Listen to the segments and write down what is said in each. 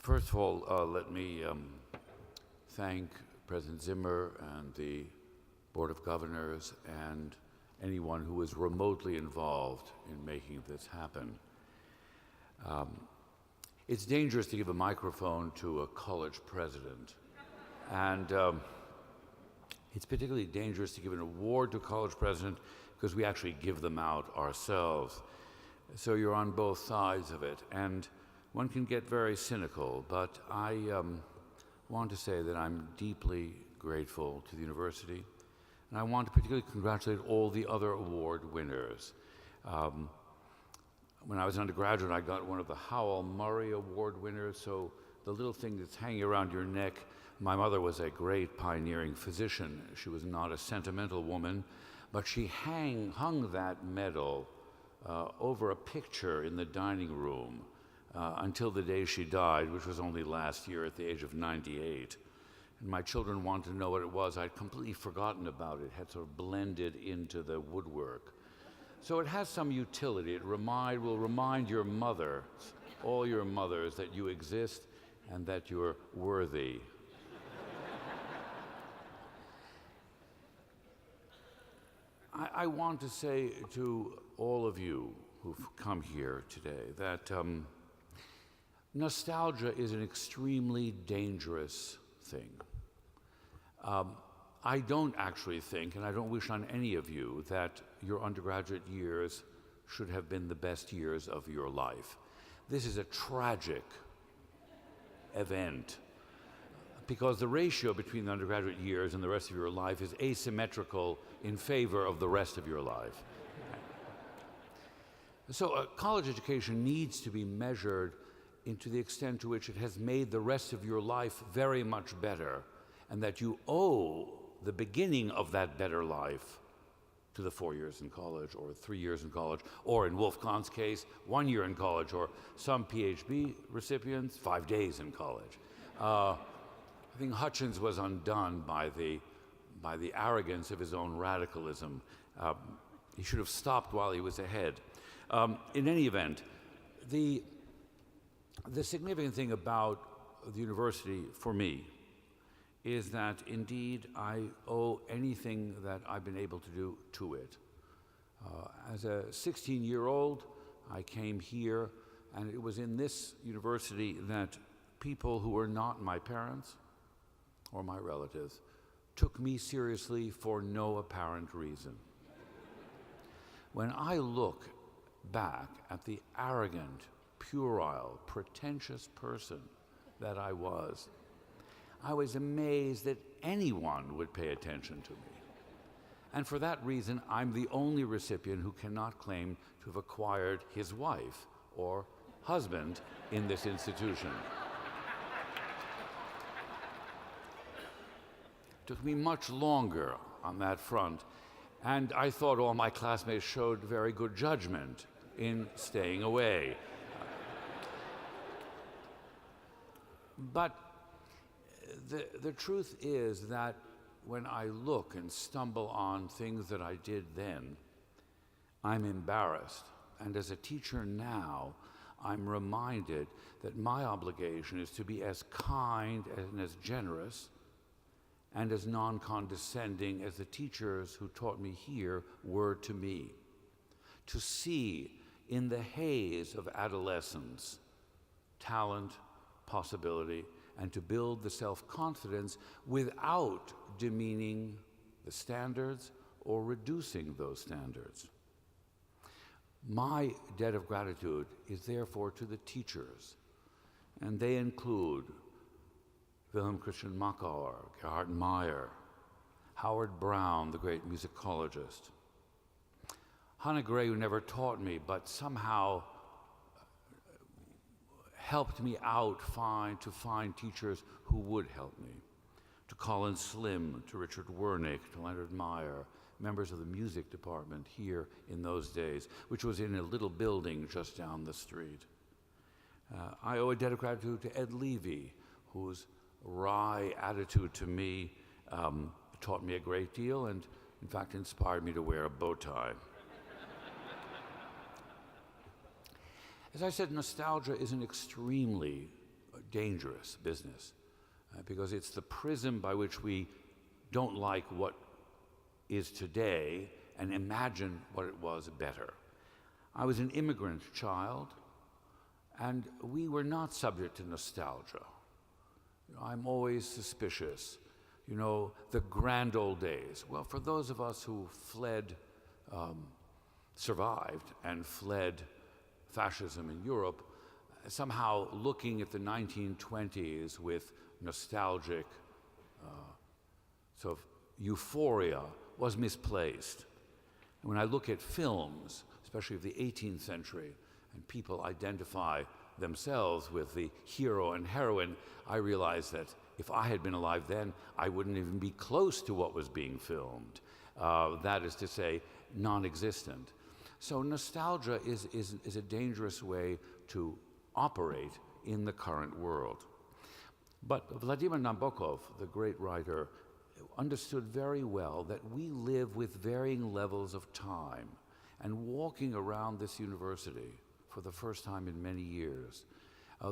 First of all, let me thank President Zimmer and the Board of Governors and anyone who was remotely involved in making this happen. It's dangerous to give a microphone to a college president, and it's particularly dangerous to give an award to a college president because we actually give them out ourselves. So you're on both sides of it, and one can get very cynical, but I want to say that I'm deeply grateful to the university, and I want to particularly congratulate all the other award winners. When I was an undergraduate, I got one of the Howell Murray Award winners, so the little thing that's hanging around your neck, my mother was a great pioneering physician. She was not a sentimental woman, but she hung that medal over a picture in the dining room until the day she died, which was only last year at the age of 98. And my children wanted to know what it was. I'd completely forgotten about it. It had sort of blended into the woodwork. So it has some utility. It will remind your mother, all your mothers, that you exist and that you're worthy. I want to say to all of you who've come here today that nostalgia is an extremely dangerous thing. I don't actually think, and I don't wish on any of you, that your undergraduate years should have been the best years of your life. This is a tragic event because the ratio between the undergraduate years and the rest of your life is asymmetrical in favor of the rest of your life. So a college education needs to be measured into the extent to which it has made the rest of your life very much better, and that you owe the beginning of that better life to the 4 years in college, or 3 years in college, or in Wolf Kahn's case, 1 year in college, or some PhD recipients, 5 days in college. I think Hutchins was undone by the arrogance of his own radicalism. He should have stopped while he was ahead. In any event, the significant thing about the university for me is that indeed I owe anything that I've been able to do to it. As a 16-year-old, I came here, and it was in this university that people who were not my parents or my relatives took me seriously for no apparent reason. When I look back at the arrogant, puerile, pretentious person that I was amazed that anyone would pay attention to me. And for that reason, I'm the only recipient who cannot claim to have acquired his wife or husband in this institution. It took me much longer on that front, and I thought all my classmates showed very good judgment in staying away. But the truth is that when I look and stumble on things that I did then, I'm embarrassed. And as a teacher now, I'm reminded that my obligation is to be as kind and as generous and as non-condescending as the teachers who taught me here were to me. To see in the haze of adolescence talent, possibility, and to build the self-confidence without demeaning the standards or reducing those standards. My debt of gratitude is therefore to the teachers, and they include Wilhelm Christian Machauer, Gerhard Meyer, Howard Brown, the great musicologist, Hannah Gray, who never taught me, but somehow helped me out to find teachers who would help me, to Colin Slim, to Richard Wernick, to Leonard Meyer, members of the music department here in those days, which was in a little building just down the street. I owe a debt of gratitude to Ed Levy, whose wry attitude to me taught me a great deal and, in fact, inspired me to wear a bow tie. As I said, nostalgia is an extremely dangerous business because it's the prism by which we don't like what is today and imagine what it was better. I was an immigrant child, and we were not subject to nostalgia. I'm always suspicious. The grand old days. Well, for those of us who survived and fled fascism in Europe, somehow looking at the 1920s with nostalgic sort of euphoria was misplaced. And when I look at films, especially of the 18th century, and people identify themselves with the hero and heroine, I realize that if I had been alive then, I wouldn't even be close to what was being filmed. That is to say, non-existent. So nostalgia is a dangerous way to operate in the current world. But Vladimir Nabokov, the great writer, understood very well that we live with varying levels of time. And walking around this university for the first time in many years,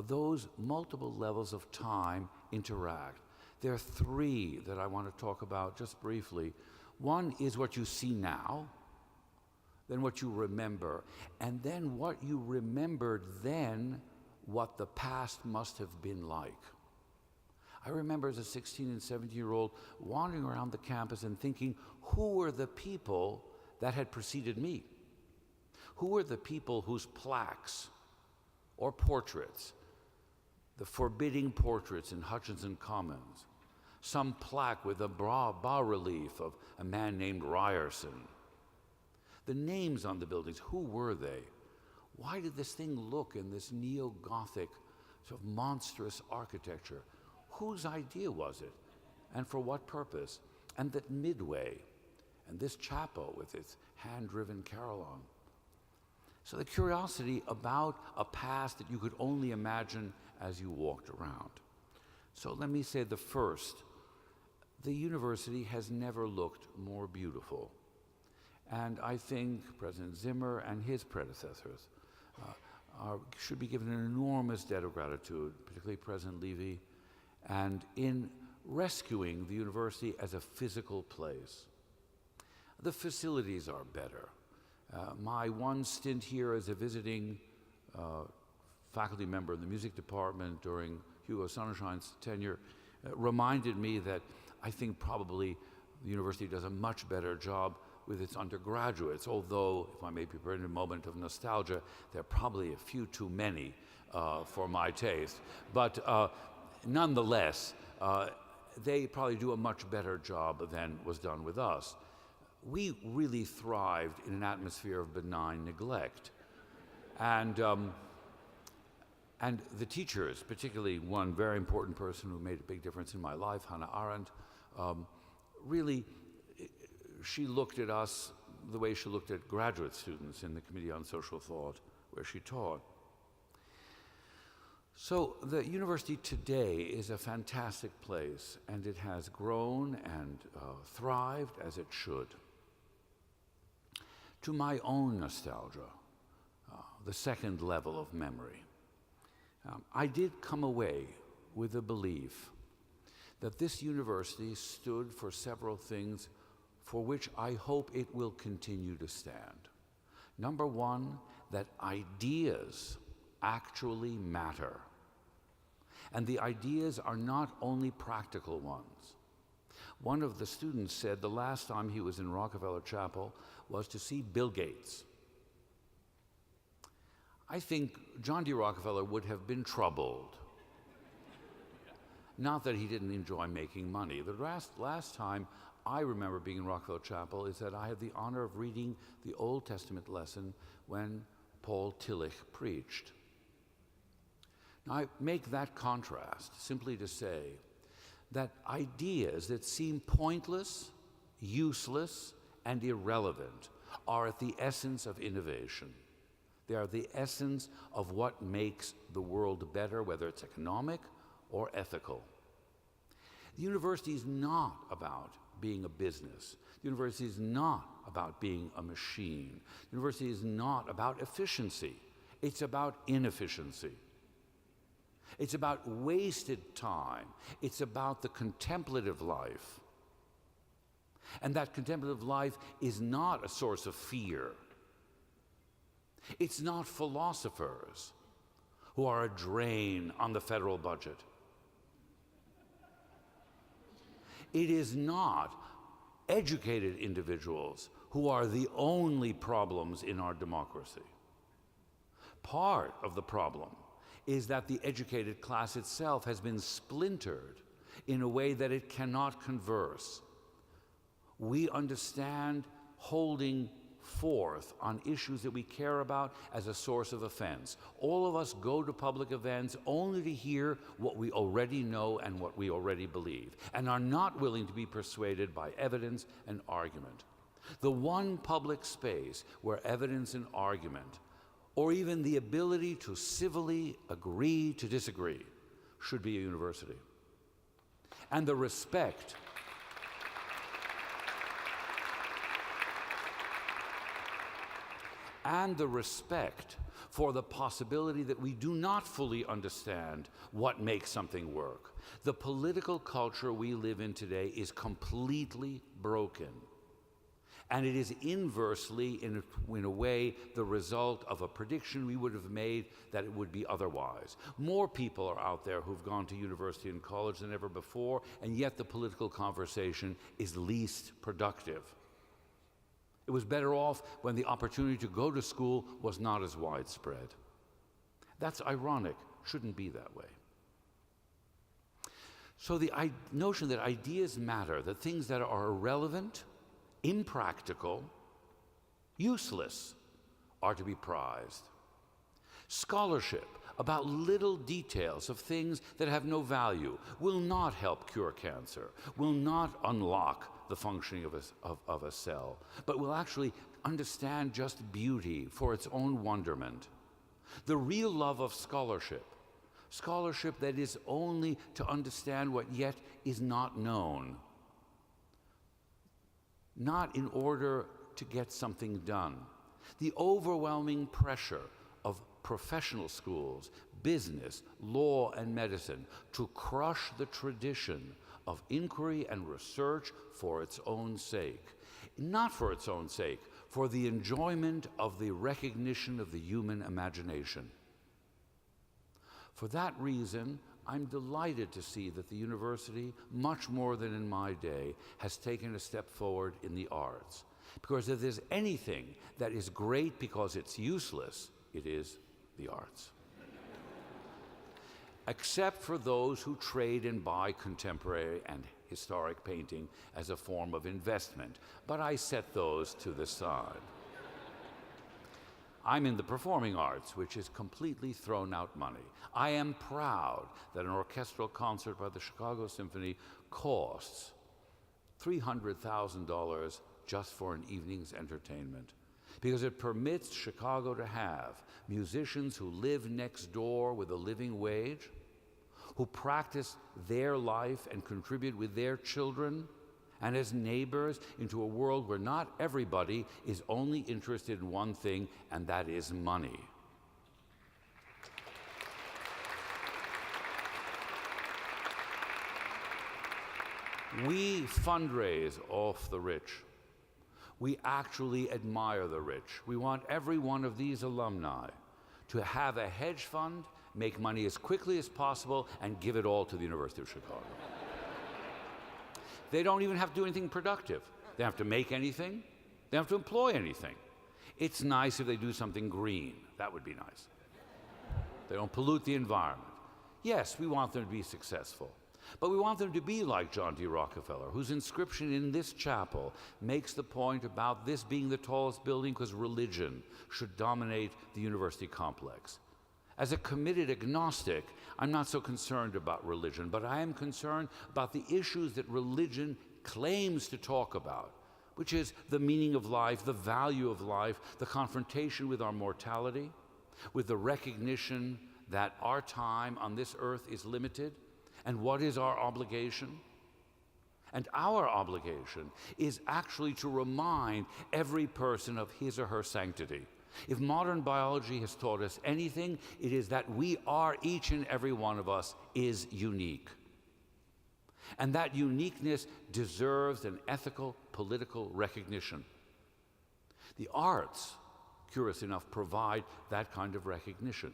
those multiple levels of time interact. There are three that I want to talk about just briefly. One is what you see now, then what you remember, and then what you remembered then, what the past must have been like. I remember as a 16 and 17-year-old wandering around the campus and thinking, who were the people that had preceded me? Who were the people whose plaques or portraits, the forbidding portraits in Hutchinson Commons, some plaque with a bas-relief of a man named Ryerson, the names on the buildings, who were they? Why did this thing look in this neo-Gothic sort of monstrous architecture? Whose idea was it? And for what purpose? And that midway, and this chapel with its hand-driven carillon. So the curiosity about a past that you could only imagine as you walked around. So let me say the first. The university has never looked more beautiful. And I think President Zimmer and his predecessors should be given an enormous debt of gratitude, particularly President Levy, and in rescuing the university as a physical place. The facilities are better. My one stint here as a visiting faculty member in the music department during Hugo Sonnenschein's tenure reminded me that I think probably the university does a much better job with its undergraduates, although, if I may be in a moment of nostalgia, there are probably a few too many for my taste. But nonetheless, they probably do a much better job than was done with us. We really thrived in an atmosphere of benign neglect. And the teachers, particularly one very important person who made a big difference in my life, Hannah Arendt, really, she looked at us the way she looked at graduate students in the Committee on Social Thought, where she taught. So the university today is a fantastic place, and it has grown and thrived as it should. To my own nostalgia, the second level of memory, I did come away with the belief that this university stood for several things for which I hope it will continue to stand. Number one, that ideas actually matter. And the ideas are not only practical ones. One of the students said the last time he was in Rockefeller Chapel was to see Bill Gates. I think John D. Rockefeller would have been troubled. Not that he didn't enjoy making money. The last time I remember being in Rockefeller Chapel is that I had the honor of reading the Old Testament lesson when Paul Tillich preached. Now, I make that contrast simply to say that ideas that seem pointless, useless, and irrelevant are at the essence of innovation. They are the essence of what makes the world better, whether it's economic or ethical. The university is not about being a business. The university is not about being a machine. The university is not about efficiency. It's about inefficiency. It's about wasted time. It's about the contemplative life. And that contemplative life is not a source of fear. It's not philosophers who are a drain on the federal budget. It is not educated individuals who are the only problems in our democracy. Part of the problem is that the educated class itself has been splintered in a way that it cannot converse. We understand holding forth on issues that we care about as a source of offense. All of us go to public events only to hear what we already know and what we already believe, and are not willing to be persuaded by evidence and argument. The one public space where evidence and argument, or even the ability to civilly agree to disagree, should be a university. And the respect for the possibility that we do not fully understand what makes something work. The political culture we live in today is completely broken. And it is inversely, in a way, the result of a prediction we would have made that it would be otherwise. More people are out there who've gone to university and college than ever before, and yet the political conversation is least productive. It was better off when the opportunity to go to school was not as widespread. That's ironic. Shouldn't be that way. So the notion that ideas matter, that things that are irrelevant, impractical, useless, are to be prized. Scholarship about little details of things that have no value will not help cure cancer, will not unlock the functioning of a cell, but will actually understand just beauty for its own wonderment. The real love of scholarship that is only to understand what yet is not known, not in order to get something done. The overwhelming pressure of professional schools, business, law, and medicine to crush the tradition of inquiry and research for its own sake. Not for its own sake, for the enjoyment of the recognition of the human imagination. For that reason, I'm delighted to see that the university, much more than in my day, has taken a step forward in the arts. Because if there's anything that is great because it's useless, it is the arts. Except for those who trade and buy contemporary and historic painting as a form of investment, but I set those to the side. I'm in the performing arts, which has completely thrown out money. I am proud that an orchestral concert by the Chicago Symphony costs $300,000 just for an evening's entertainment, because it permits Chicago to have musicians who live next door with a living wage, who practice their life and contribute with their children and as neighbors into a world where not everybody is only interested in one thing, and that is money. We fundraise off the rich. We actually admire the rich. We want every one of these alumni to have a hedge fund, make money as quickly as possible, and give it all to the University of Chicago. They don't even have to do anything productive. They don't have to make anything. They don't have to employ anything. It's nice if they do something green. That would be nice. They don't pollute the environment. Yes, we want them to be successful. But we want them to be like John D. Rockefeller, whose inscription in this chapel makes the point about this being the tallest building because religion should dominate the university complex. As a committed agnostic, I'm not so concerned about religion, but I am concerned about the issues that religion claims to talk about, which is the meaning of life, the value of life, the confrontation with our mortality, with the recognition that our time on this earth is limited, and what is our obligation? And our obligation is actually to remind every person of his or her sanctity. If modern biology has taught us anything, it is that we are, each and every one of us, is unique. And that uniqueness deserves an ethical, political recognition. The arts, curious enough, provide that kind of recognition.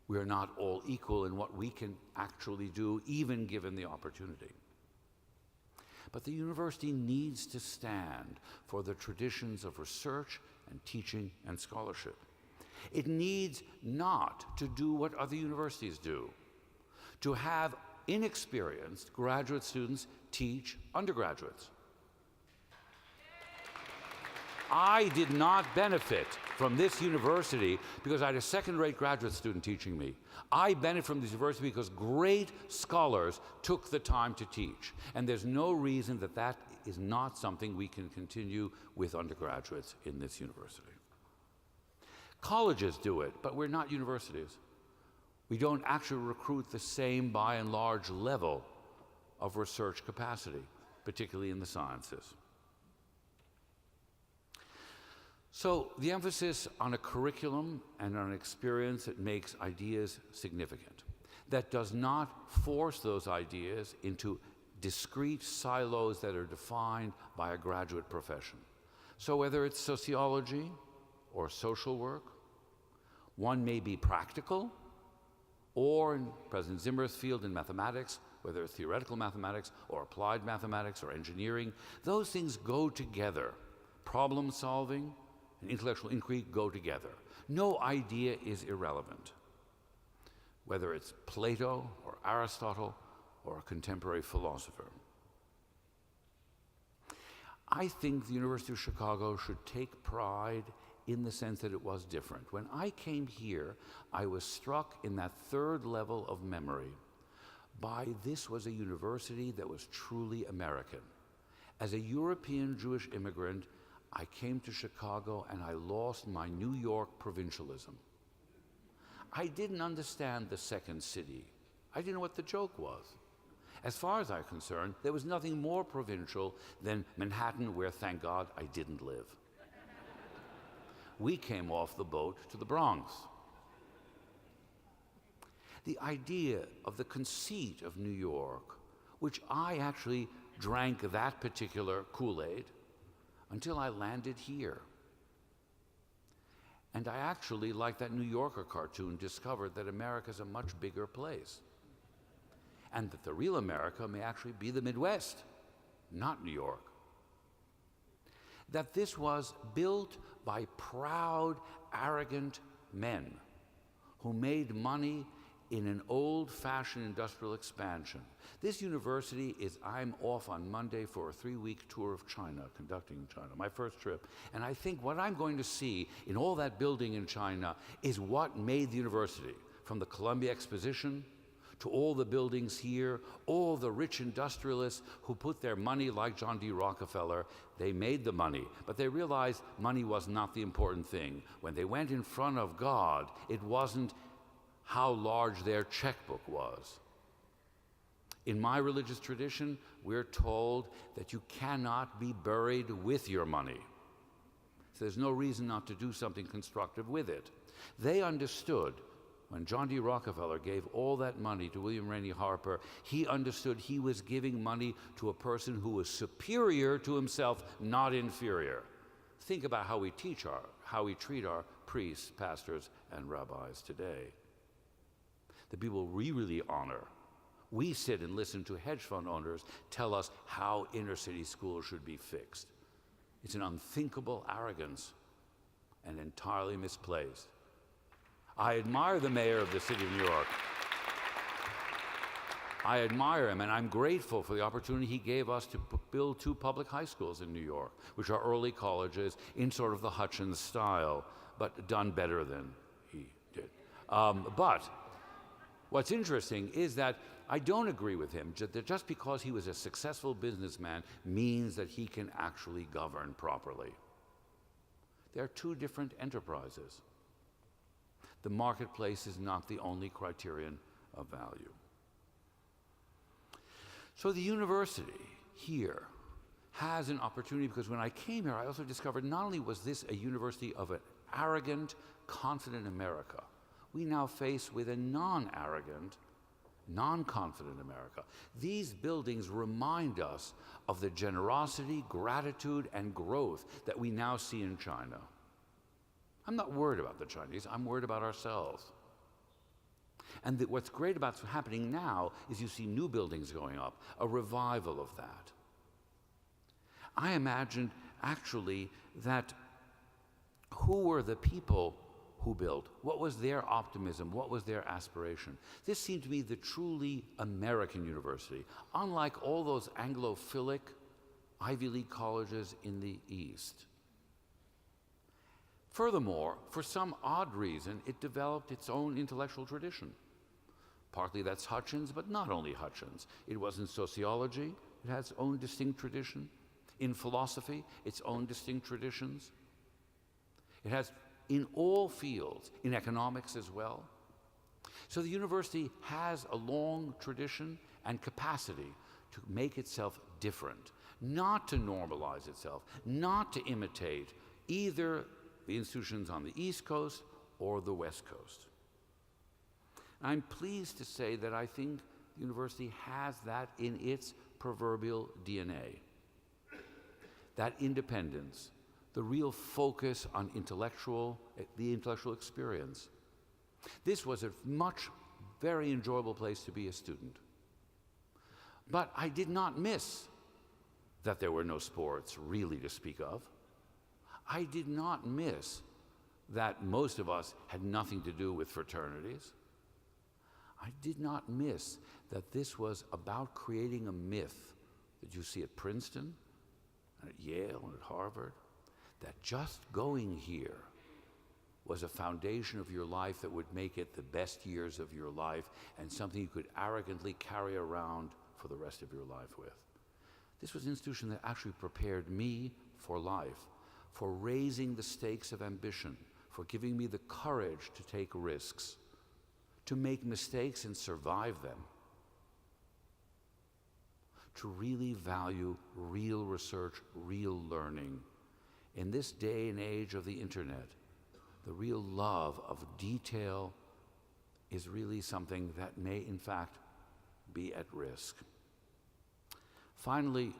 We are not all equal in what we can actually do, even given the opportunity. But the university needs to stand for the traditions of research and teaching and scholarship. It needs not to do what other universities do, to have inexperienced graduate students teach undergraduates. I did not benefit from this university because I had a second-rate graduate student teaching me. I benefit from this university because great scholars took the time to teach. And there's no reason that that is not something we can continue with undergraduates in this university. Colleges do it, but we're not universities. We don't actually recruit the same, by and large, level of research capacity, particularly in the sciences. So the emphasis on a curriculum and on experience that makes ideas significant, that does not force those ideas into discrete silos that are defined by a graduate profession. So whether it's sociology or social work, one may be practical, or in President Zimmer's field in mathematics, whether it's theoretical mathematics or applied mathematics or engineering, those things go together. Problem solving and intellectual inquiry go together. No idea is irrelevant, whether it's Plato or Aristotle or a contemporary philosopher. I think the University of Chicago should take pride in the sense that it was different. When I came here, I was struck in that third level of memory by this was a university that was truly American. As a European Jewish immigrant, I came to Chicago and I lost my New York provincialism. I didn't understand the second city. I didn't know what the joke was. As far as I'm concerned, there was nothing more provincial than Manhattan, where, thank God, I didn't live. We came off the boat to the Bronx. The idea of the conceit of New York, which I actually drank that particular Kool-Aid until I landed here. And I actually, like that New Yorker cartoon, discovered that America's a much bigger place. And that the real America may actually be the Midwest, not New York. That this was built by proud, arrogant men who made money in an old-fashioned industrial expansion. This university is, I'm off on Monday for a 3-week tour of China, conducting China, my first trip. And I think what I'm going to see in all that building in China is what made the university, from the Columbia Exposition to all the buildings here, all the rich industrialists who put their money, like John D. Rockefeller, they made the money, but they realized money was not the important thing. When they went in front of God, it wasn't how large their checkbook was. In my religious tradition, we're told that you cannot be buried with your money. So there's no reason not to do something constructive with it. They understood when John D. Rockefeller gave all that money to William Rainey Harper, he understood he was giving money to a person who was superior to himself, not inferior. Think about how we treat our priests, pastors, and rabbis today. The people we really honor. We sit and listen to hedge fund owners tell us how inner city schools should be fixed. It's an unthinkable arrogance and entirely misplaced. I admire the mayor of the city of New York. I admire him, and I'm grateful for the opportunity he gave us to build 2 public high schools in New York, which are early colleges in sort of the Hutchins style, but done better than he did. But what's interesting is that I don't agree with him that just because he was a successful businessman means that he can actually govern properly. There are 2 different enterprises. The marketplace is not the only criterion of value. So the university here has an opportunity, because when I came here, I also discovered not only was this a university of a arrogant, confident America, we now face with a non-arrogant, non-confident America. These buildings remind us of the generosity, gratitude, and growth that we now see in China. I'm not worried about the Chinese, I'm worried about ourselves. And what's great about what's happening now is you see new buildings going up, a revival of that. I imagined actually that who were the people who built? What was their optimism? What was their aspiration? This seemed to me the truly American university, unlike all those Anglophilic Ivy League colleges in the East. Furthermore, for some odd reason, it developed its own intellectual tradition. Partly that's Hutchins, but not only Hutchins. It was in sociology, it has its own distinct tradition. In philosophy, its own distinct traditions. It has in all fields, in economics as well. So the university has a long tradition and capacity to make itself different, not to normalize itself, not to imitate either the institutions on the East Coast or the West Coast. I'm pleased to say that I think the university has that in its proverbial DNA. That independence, the real focus on the intellectual experience. This was a very enjoyable place to be a student. But I did not miss that there were no sports really to speak of. I did not miss that most of us had nothing to do with fraternities. I did not miss that this was about creating a myth that you see at Princeton, and at Yale, and at Harvard, that just going here was a foundation of your life that would make it the best years of your life and something you could arrogantly carry around for the rest of your life with. This was an institution that actually prepared me for life, for raising the stakes of ambition, for giving me the courage to take risks, to make mistakes and survive them, to really value real research, real learning. In this day and age of the internet, the real love of detail is really something that may, in fact, be at risk. Finally,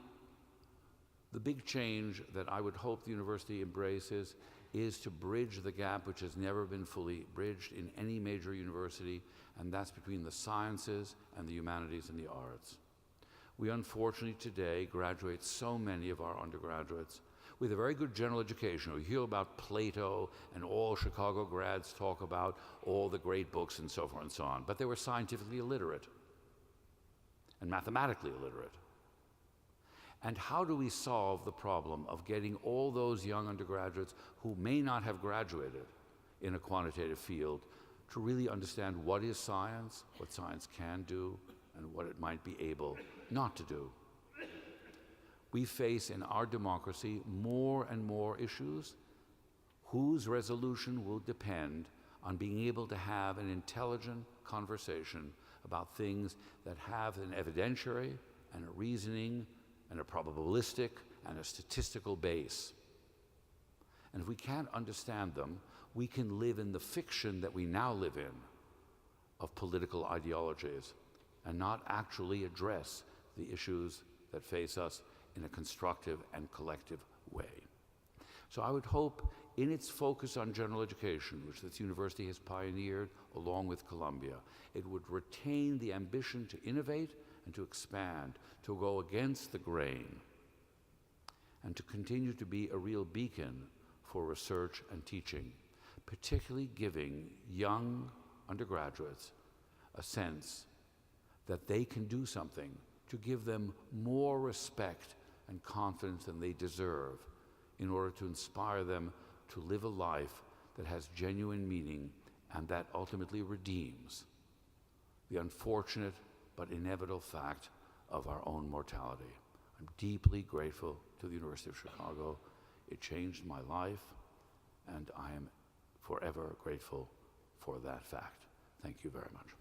the big change that I would hope the university embraces is to bridge the gap which has never been fully bridged in any major university, and that's between the sciences and the humanities and the arts. We unfortunately today graduate so many of our undergraduates with a very good general education. We hear about Plato, and all Chicago grads talk about all the great books and so forth and so on, but they were scientifically illiterate and mathematically illiterate. And how do we solve the problem of getting all those young undergraduates who may not have graduated in a quantitative field to really understand what is science, what science can do, and what it might be able not to do? We face in our democracy more and more issues whose resolution will depend on being able to have an intelligent conversation about things that have an evidentiary and a reasoning and a probabilistic and a statistical base. And if we can't understand them, we can live in the fiction that we now live in of political ideologies and not actually address the issues that face us in a constructive and collective way. So I would hope in its focus on general education, which this university has pioneered along with Columbia, it would retain the ambition to innovate and to expand, to go against the grain, and to continue to be a real beacon for research and teaching, particularly giving young undergraduates a sense that they can do something to give them more respect and confidence than they deserve in order to inspire them to live a life that has genuine meaning and that ultimately redeems the unfortunate but inevitable fact of our own mortality. I'm deeply grateful to the University of Chicago. It changed my life, and I am forever grateful for that fact. Thank you very much.